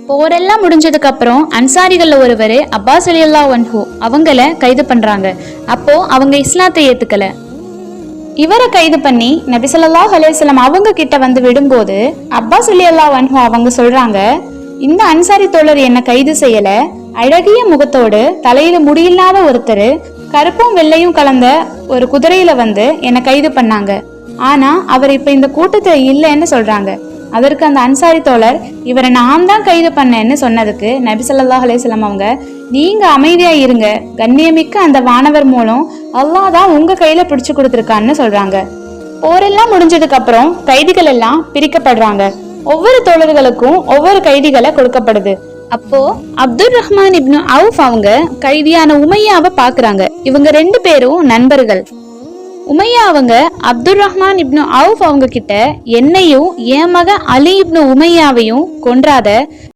போரெல்லாம் முடிஞ்சதுக்கு அப்புறம் அன்சாரிகள்ல ஒருவர் அப்பாஸ் ரலியல்லாஹு அன்ஹு அவங்கள கைது பண்றாங்க. அப்போ அவங்க இஸ்லாத்தை ஏத்துக்கல. இவரை கைது பண்ணி நபி ஸல்லல்லாஹு அலைஹி வஸல்லம் அவங்க கிட்ட வந்து விடும்போது அப்பாஸ் ரலியல்லாஹு அன்ஹு அவங்க சொல்றாங்க, இந்த அன்சாரி தோழர் என்ன கைது செய்யல, அழகிய முகத்தோடு தலையில முடியில்லாத ஒருத்தர் கருப்பும் வெள்ளையும் கலந்த ஒரு குதிரையில வந்து என்னை கைது பண்ணாங்க. ஆனா அவர் இப்ப இந்த கூட்டத்துல இல்லைன்னு சொல்றாங்க. அதற்கு அந்த அன்சாரி தோழர், இவரை நான் தான் கைது பண்ணேன்னு சொன்னதுக்கு நபி ஸல்லல்லாஹு அலைஹி வஸல்லம் அவங்க, நீங்க அமைதியா இருங்க, கண்ணியமிக்க அந்த வானவர் மூலம் அல்லாஹ் தான் உங்க கையில பிடிச்சு கொடுத்துருக்கான்னு சொல்றாங்க. போரெல்லாம் முடிஞ்சதுக்கு அப்புறம் கைதிகள் எல்லாம் பிரிக்கப்படுறாங்க. ஒவ்வொரு தோழர்களுக்கும் ஒவ்வொரு கைதிகளை கொடுக்கப்படுது. அப்போ அப்துல் ரஹ்மான் இப்னு அவுஃப் அவங்க கைதியான உமையாவை பாக்குறாங்க. இவங்க 2 பேரும் நண்பர்கள். உமையா அவங்க அப்துல் ரஹ்மான் இப்னு அவுஃப் அவங்க கிட்ட என்னையும் என் மகன் அலி இப்னு உமையாவையும் கொன்றாத,